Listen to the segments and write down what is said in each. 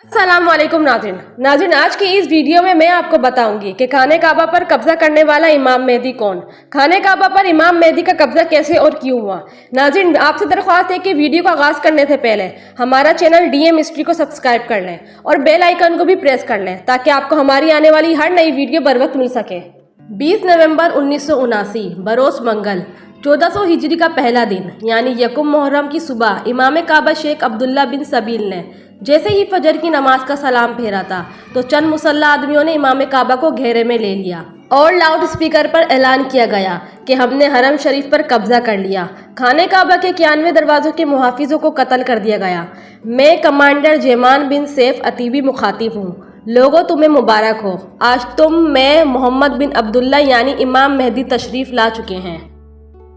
अस्सलाम वालेकुम नाज़रीन, आज की इस वीडियो में मैं आपको बताऊंगी कि खाने काबा पर कब्जा करने वाला इमाम मेहदी कौन, खाने काबा पर इमाम मेहदी का कब्जा कैसे और क्यों हुआ। नाज़रीन, आपसे दरख्वास्त है कि वीडियो का आगाज़ करने से पहले हमारा चैनल डीएम हिस्ट्री को सब्सक्राइब कर लें और बेल आइकन को भी प्रेस कर लें ताकि आपको हमारी आने वाली हर नई वीडियो बर वक्त मिल सके। 20 नवंबर 1979 बरोज मंगल 1400 हिजरी का पहला दिन यानी यकुम मुहर्रम की सुबह इमाम काबा शेख अब्दुल्ला बिन सबील ने जैसे ही फजर की नमाज का सलाम फेरा था तो चंद मुसल्ला आदमियों ने इमाम काबा को घेरे में ले लिया और लाउड स्पीकर पर ऐलान किया गया कि हमने हरम शरीफ पर कब्जा कर लिया। खाने काबा के 91 दरवाज़ों के मुहाफिजों को कत्ल कर दिया गया। मैं कमांडर जेमान बिन सैफ अतीबी मुखातिब हूँ। लोगों, तुम्हें मुबारक हो, आज मैं मोहम्मद बिन अब्दुल्ला यानी इमाम मेहदी तशरीफ़ ला चुके हैं।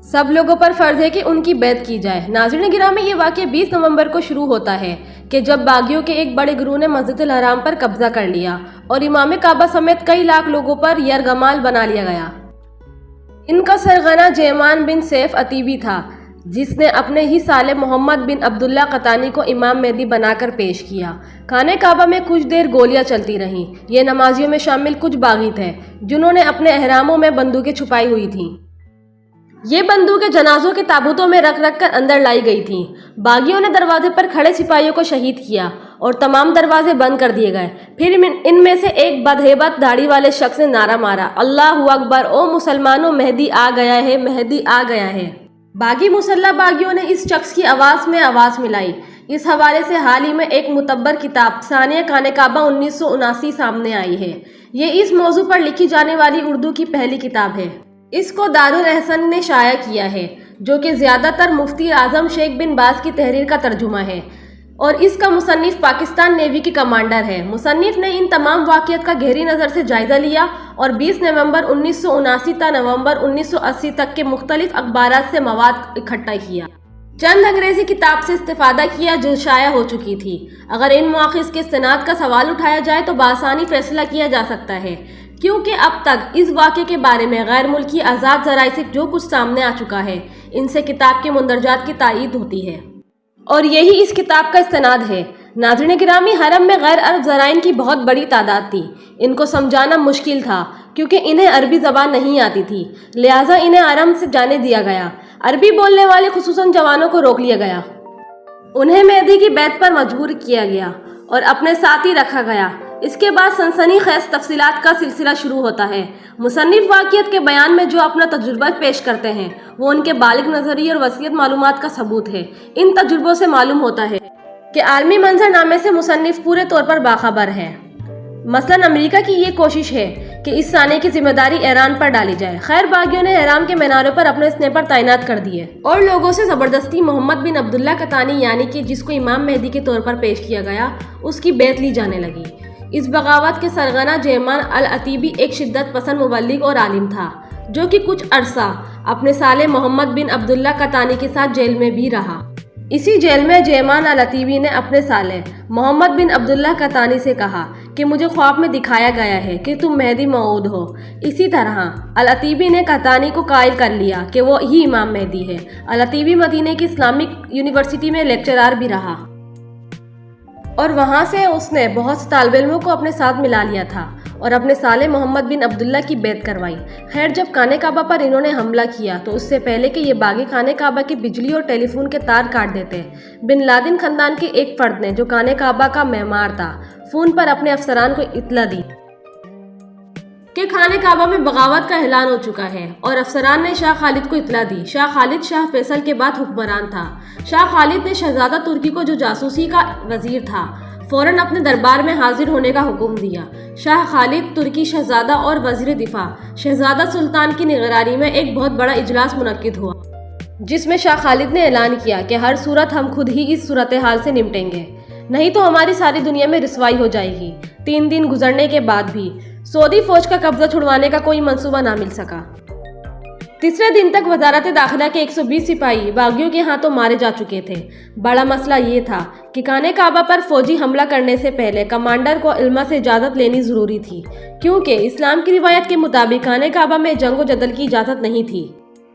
सब लोगों पर फर्ज है कि उनकी बैत की जाए। नाज़रीन गिरामी, ये वाक़या 20 नवंबर को शुरू होता है कि जब बागियों के एक बड़े गिरोह ने मस्जिदुल हराम पर कब्जा कर लिया और इमाम काबा समेत कई लाख लोगों पर यरगमाल बना लिया गया। इनका सरगना जेमान बिन सैफ अतीबी था, जिसने अपने ही साले मोहम्मद बिन अब्दुल्ला कतानी को इमाम मेहदी बनाकर पेश किया। खाने काबा में कुछ देर गोलियां चलती रहीं। ये नमाजियों में शामिल कुछ बागी थे जिन्होंने अपने एहरामों में बंदूकें छुपाई हुई थीं। ये बंदूकें जनाजों के ताबूतों में रख कर अंदर लाई गई थीं। बागियों ने दरवाजे पर खड़े सिपाहियों को शहीद किया और तमाम दरवाजे बंद कर दिए गए। फिर इनमें से एक बदहेबत दाढ़ी वाले शख्स ने नारा मारा, अल्लाहु अकबर, ओ मुसलमानों, मेहदी आ गया है, मेहदी आ गया है। बागी मुसल्ला बागियों ने इस शख्स की आवाज़ में आवाज़ मिलाई। इस हवाले से हाल ही में एक मुतब्बर किताब सानिया खाने काबा 1979 सामने आई है। ये इस मौजू पर लिखी जाने वाली उर्दू की पहली किताब है। इसको दारुल एहसन ने शाया किया है, जो कि ज़्यादातर मुफ्ती आज़म शेख बिन बाज की तहरीर का तर्जुमा है और इसका मुसन्निफ पाकिस्तान नेवी के कमांडर है। मुसन्निफ ने इन तमाम वाक़ियात का गहरी नज़र से जायज़ा लिया और 20 नवंबर 1979 ta नवंबर 1980 तक के मुख्तलिफ अखबारात से मवाद इकट्ठा किया। चंद अंग्रेज़ी किताब से इस्तेफादा किया जो शाया हो चुकी थी। अगर इन मौक़िफ़ के इस्तिनाद का सवाल उठाया जाए तो बासानी फैसला किया जा सकता है, क्योंकि अब तक इस वाक़े के बारे में गैर मुल्की आज़ाद ज़राए से जो कुछ सामने आ चुका है, इनसे किताब के मुंदरजात की तायीद होती है और यही इस किताब का इस्तिनाद है। नाज़रीन गिरामी, हरम में गैर अरब ज़राइन की बहुत बड़ी तादाद थी। इनको समझाना मुश्किल था क्योंकि इन्हें अरबी ज़बान नहीं आती थी, लिहाजा इन्हें हरम से जाने दिया गया। अरबी बोलने वाले खुसूसन जवानों को रोक लिया गया। उन्हें मेहदी की बैत पर मजबूर किया गया और अपने साथ ही रखा गया। इसके बाद सनसनीखेज़ तफसीलात का सिलसिला शुरू होता है। मुसन्निफ वाक़ियत के बयान में जो अपना तजुर्बा पेश करते हैं वो उनके बालिग नज़रिए और वसीयत मालूमात का सबूत है। इन तजुर्बों से मालूम होता है कि आलमी मंजरनामे से मुसन्निफ पूरे तौर पर बाखबर है। मसलन अमेरिका की ये कोशिश है कि इस साने की जिम्मेदारी ईरान पर डाली जाए। खैर, बागियों ने हराम के मीनारों पर अपने स्नेपर तैनात कर दिए और लोगों से ज़बरदस्ती मोहम्मद बिन अब्दुल्ला कतानी यानी कि जिसको इमाम मेहदी के तौर पर पेश किया गया, उसकी बैत ली जाने लगी। इस बगावत के सरगना जेमान अल अतीबी एक शिद्दत पसंद मुबल्लिग और आलिम था, जो कि कुछ अरसा अपने साले मोहम्मद बिन अब्दुल्ला कतानी के साथ जेल में भी रहा। इसी जेल में जेमान अल अतीबी ने अपने साले मोहम्मद बिन अब्दुल्ला कतानी से कहा कि मुझे ख्वाब में दिखाया गया है कि तुम मेहदी मऊद हो। इसी तरह अल अतीबी ने कतानी को कायल कर लिया कि वो ही इमाम मेहदी है। अल अतीबी मदीने की इस्लामिक यूनिवर्सिटी में लेक्चरार भी रहा और वहाँ से उसने बहुत से तालिब इल्मों को अपने साथ मिला लिया था और अपने साले मोहम्मद बिन अब्दुल्ला की बैत करवाई। खैर, जब खाने काबा पर इन्होंने हमला किया तो उससे पहले कि ये बागी खाने काबा की बिजली और टेलीफोन के तार काट देते, बिन लादेन खानदान के एक फर्द ने, जो खाने काबा का मेमार था, फ़ोन पर अपने अफसरान को इत्तला दी कि खाने काबा में बगावत का ऐलान हो चुका है और अफसरान ने शाह खालिद को इत्तला दी। शाह खालिद शाह फैसल के बाद हुक्मरान था। शाह खालिद ने शहजादा तुर्की को, जो जासूसी का वजीर था, फौरन अपने दरबार में हाजिर होने का हुक्म दिया। शाह खालिद, तुर्की शहजादा और वजीर दिफा शहजादा सुल्तान की निगरानी में एक बहुत बड़ा इजलास मुनक्किद हुआ, जिसमें शाह खालिद ने ऐलान किया कि हर सूरत हम खुद ही इस सूरत हाल से निपटेंगे, नहीं तो हमारी सारी दुनिया में रिसवाई हो जाएगी। 3 दिन गुजरने के बाद भी सऊदी फौज का कब्जा छुड़वाने का कोई मंसूबा ना मिल सका। तीसरे दिन तक वजारत दाखिला के 120 सिपाही बागियों के हाथों मारे जा चुके थे। बड़ा मसला ये था कि खाने काबा पर फौजी हमला करने से पहले कमांडर को इल्मा से इजाज़त लेनी ज़रूरी थी, क्योंकि इस्लाम की रिवायत के मुताबिक खाने काबा में जंग व जदल की इजाज़त नहीं थी।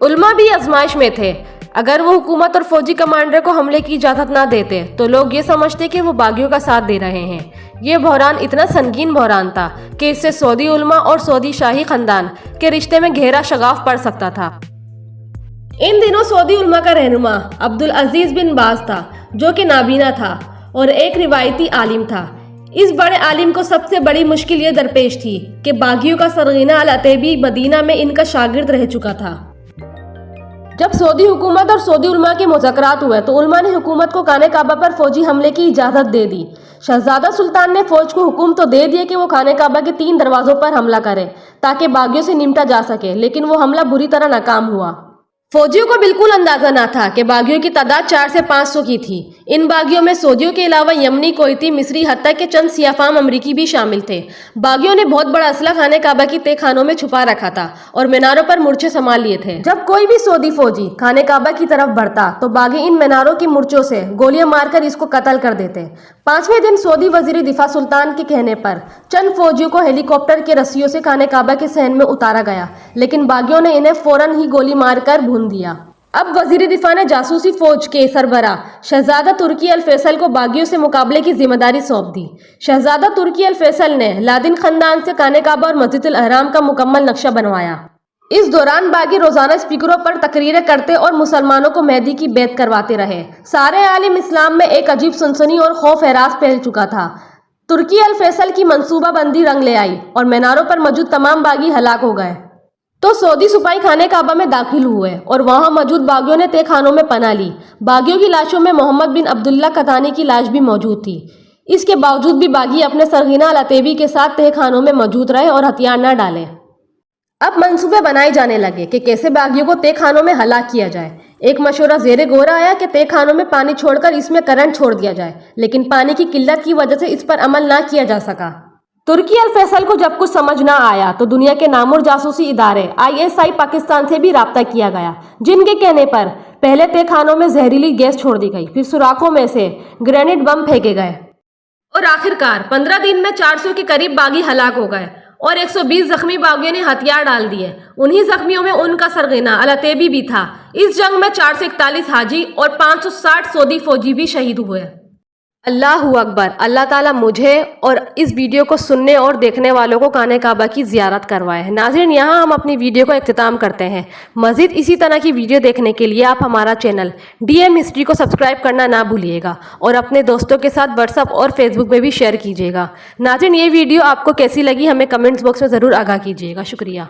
उल्मा भी आजमाइश में थे। अगर वो हुकूमत और फौजी कमांडर को हमले की इजाज़त ना देते तो लोग ये समझते कि वो बागियों का साथ दे रहे हैं। ये बहरान इतना संगीन बहरान था कि इससे सऊदी उलमा और सऊदी शाही खानदान के रिश्ते में गहरा शगाफ पड़ सकता था। इन दिनों सऊदी उलमा का रहनुमा अब्दुल अजीज बिन बाज था, जो कि नाबीना था और एक रिवायती आलिम था। इस बड़े आलिम को सबसे बड़ी मुश्किल ये दरपेश थी कि बागियों का सरगीना अल अतैबी मदीना में इनका शागिर्द रह चुका था। जब सऊदी हुकूमत और सऊदी उलमा के मुज़ाकरात हुए तो उलमा ने हुकूमत को खाने काबा पर फौजी हमले की इजाज़त दे दी। शहजादा सुल्तान ने फौज को हुक्म तो दे दिया कि वो खाने काबा के 3 दरवाजों पर हमला करे ताकि बागियों से निपटा जा सके, लेकिन वो हमला बुरी तरह नाकाम हुआ। फौजियों को बिल्कुल अंदाजा ना था कि बागियों की तादाद 4 से 500 की थी। इन बागियों में सऊदियों के अलावा यमनी, कोयती, मिस्री, हत्ता के चंद सियाफाम अमरीकी भी शामिल थे। बागियों ने बहुत बड़ा असला खाने काबा की तहखानों में छुपा रखा था और मीनारों पर मूर्छे संभाल लिए थे। जब कोई भी सऊदी फौजी खाने काबा की तरफ बढ़ता तो बागी इन मीनारों की मूर्छों से गोलियां मारकर इसको कत्ल कर देते। 5वें दिन सऊदी वजीर दिफा सुल्तान के कहने पर चंद फौजियों को हेलीकॉप्टर के रस्सियों से खाने काबा के सहन में उतारा गया, लेकिन बागियों ने इन्हें फौरन ही गोली मारकर भून दिया। अब वजीर दिफा ने जासूसी फौज के सरबरा शहजादा तुर्की अल फैसल को बागियों से मुकाबले की जिम्मेदारी सौंप दी। शहजादा तुर्की अल फैसल ने लादिन खानदान से खाने काबा और मस्जिद अल अहराम का मुकम्मल नक्शा बनवाया। इस दौरान बागी रोजाना स्पीकरों पर तकरीरें करते और मुसलमानों को मेहदी की बैत करवाते रहे। सारे आलिम इस्लाम में एक अजीब सनसनी और खौफ एराज फैल चुका था। तुर्की अल फैसल की मंसूबा बंदी रंग ले आई और मीनारों पर मौजूद तमाम बागी हलाक हो गए। तो सऊदी सिपाही खाने काबा में दाखिल हुए और वहां मौजूद बागियों ने तहखानों में पनाह ली। बागियों की लाशों में मोहम्मद बिन अब्दुल्ला कतानी की लाश भी मौजूद थी। इसके बावजूद भी बागी अपने सरगीना अल अतैबी के साथ तहखानों में मौजूद रहे और हथियार न डाले। अब मंसूबे बनाए जाने लगे कि कैसे बागियों को तहखानों में हलाक किया जाए। एक मशवरा ज़ेरे गौर आया कि तहखानों में पानी छोड़कर इसमें करंट छोड़ दिया जाए, लेकिन पानी की किल्लत की वजह से इस पर अमल ना किया जा सका। तुर्की अल फैसल को जब कुछ समझ ना आया तो दुनिया के नामुर जासूसी इदारे ISI पाकिस्तान से भी राब्ता किया गया, जिनके कहने पर पहले तहखानों में जहरीली गैस छोड़ दी गई, फिर सुराखों में से ग्रेनेड बम फेंके गए और आखिरकार 15 दिन में 400 के करीब बागी हलाक हो गए और 120 जख्मी बागियों ने हथियार डाल दिए। उन्हीं जख्मियों में उनका सरगीना अल अतैबी भी था। इस जंग में 441 हाजी और 560 सऊदी फौजी भी शहीद हुए। अल्लाहु अकबर। अल्लाह ताला मुझे और इस वीडियो को सुनने और देखने वालों को खाने काबा की ज़ियारत करवाए। नाज़रीन, यहाँ हम अपनी वीडियो को इख्तिताम करते हैं। मज़ीद इसी तरह की वीडियो देखने के लिए आप हमारा चैनल DM हिस्ट्री को सब्सक्राइब करना ना भूलिएगा और अपने दोस्तों के साथ व्हाट्सअप और फेसबुक में भी शेयर कीजिएगा। नाज़रीन, ये वीडियो आपको कैसी लगी हमें कमेंट्स बॉक्स में ज़रूर आगाह कीजिएगा। शुक्रिया।